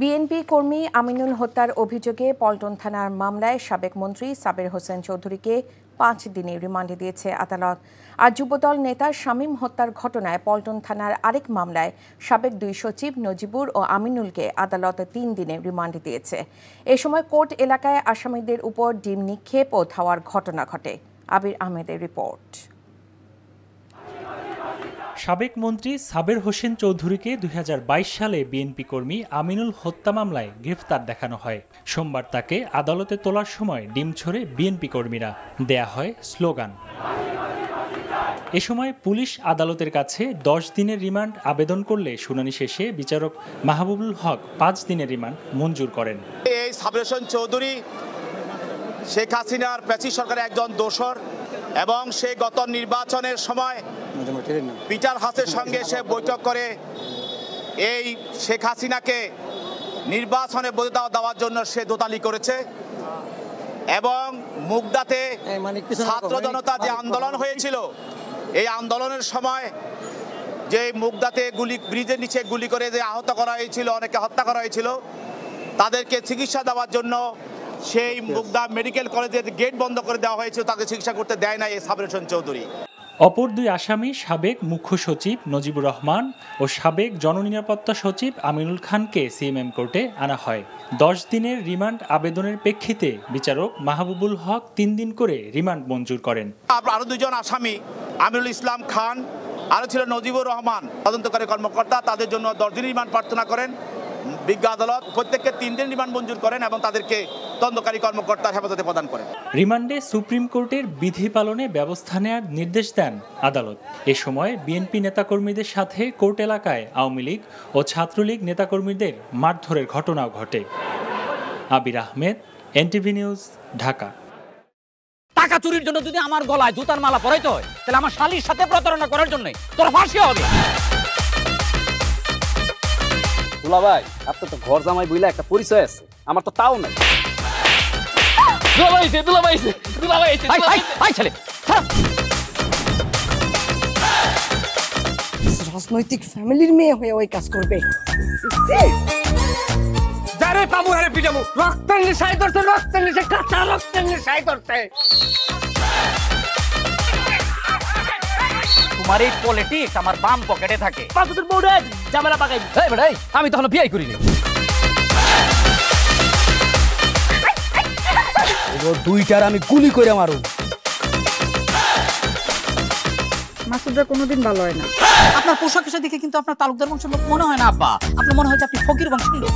BNP কর্মী আমিনুল হত্যার অভিযোগে পল্টন থানার মামলায় সাবেক মন্ত্রী সাবের হোসেন চৌধুরীকে 5 দিনের রিমান্ডে দিয়েছে আদালত। আর যুবদল নেতা শামীম হত্যার ঘটনায় পল্টন থানার আরেক মামলায় সাবেক 2 সচিব নজিবুর ও আমিনুলকে আদালত 3 দিনের রিমান্ডে দিয়েছে। এ সময় কোর্ট এলাকায় আসামিদের উপর ডিম নিক্ষেপ ও ধাওয়ার ঘটনা ঘটে। আবির আহমেদের রিপোর্ট। সাবেক মন্ত্রী সাবের হোসেন চৌধুরীকে 2022 সালে বিএনপি কর্মী আমিনুল হত্যা মামলায় গ্রেফতার দেখানো হয়। সোমবার তাকে আদালতে তোলার সময় ডিম ছড়ে বিএনপি কর্মীরা, দেয়া হয় স্লোগান। এ সময় পুলিশ আদালতের কাছে 10 দিনের রিমান্ড আবেদন করলে শুনানি শেষে বিচারক মাহবুবুল হক 5 দিনের রিমান্ড মঞ্জুর করেন। এই সাবের হোসেন চৌধুরী শেখ হাসিনার প্যাসি সরকারের একজন দোসর এবং সে গত নির্বাচনের সময় পিটার হাসের সঙ্গে সে বৈঠক করে এই শেখ হাসিনাকে নির্বাচনে বৈধতা দেওয়ার জন্য সে দোতালি করেছে এবং মুগদাতে ছাত্র জনতা যে আন্দোলন হয়েছিল এই আন্দোলনের সময় যে মুগদাতে ব্রিজের নিচে গুলি করে যে আহত করা হয়েছিল, অনেকে হত্যা করা হয়েছিল, তাদেরকে চিকিৎসা দেওয়ার জন্য সেই মুগদা মেডিকেল কলেজের গেট বন্ধ করে দেওয়া হয়েছিল, তাকে চিকিৎসা করতে দেয় না এই সাবের হোসেন চৌধুরী। অপর 2 আসামি সাবেক মুখ্য সচিব নজিবুর রহমান ও সাবেক জননিরাপত্তা সচিব আমিনুল খানকে সিএমএম কোর্টে আনা হয়। 10 দিনের রিমান্ড আবেদনের প্রেক্ষিতে বিচারক মাহবুবুল হক 3 দিন করে রিমান্ড মঞ্জুর করেন। আরো 2 জন আসামি আমিনুল ইসলাম খান আরো ছিল নজিবুর রহমান তদন্তকারী কর্মকর্তা, তাদের জন্য 10 দিন রিমান্ড প্রার্থনা করেন। বিজ্ঞ আদালত প্রত্যেককে 3 দিন রিমান্ড মঞ্জুর করেন এবং তাদেরকে তদন্তকারী কর্মকর্তার হেফাজতে প্রদান করেন। রিমান্ডে সুপ্রিম কোর্টের বিধি পালনে ব্যবস্থা নেওয়ার নির্দেশ দেন আদালত। এ সময় বিএনপি নেতাকর্মীদের সাথে কোর্ট এলাকায় আওয়ামী লীগ ও ছাত্রলীগ নেতাকর্মীদের মারধরের ঘটনাও ঘটে। আবির আহমেদ, এনটিভি নিউজ, ঢাকা। টাকা চুরির জন্য যদি আমার গলায় জুতার মালা পরাইতে হয় তাহলে আমার শালীর সাথে প্রতারণা করার জন্য তোর ফাঁসি হবে। দুলা ভাই, আপনার তো ঘর জামাই বইলা একটা পরিচয় আছে, আমার তো তাও নাই। রাজনৈতিক ফ্যামিলির মেয়ে হয়ে ওই কাজ করবে। রক্তের নেশায় ধরতে, রক্তের নেশায়, কাঁচা রক্তের নেশায় ধরতে। তোমার এই পলিটিক্স আমার বাম পকেটে থাকে। আমি তখন বিয়ে করিনি। দুইটার আমি গুলি করে মারু। মাসুদরা কোনোদিন ভালো হয় না। আপনার পোশাক এসে দেখে কিন্তু আপনার তালুকদার বংশের লোক মনে হয় না আব্বা, আপনার মনে হয় যে আপনি ফকির বংশের লোক।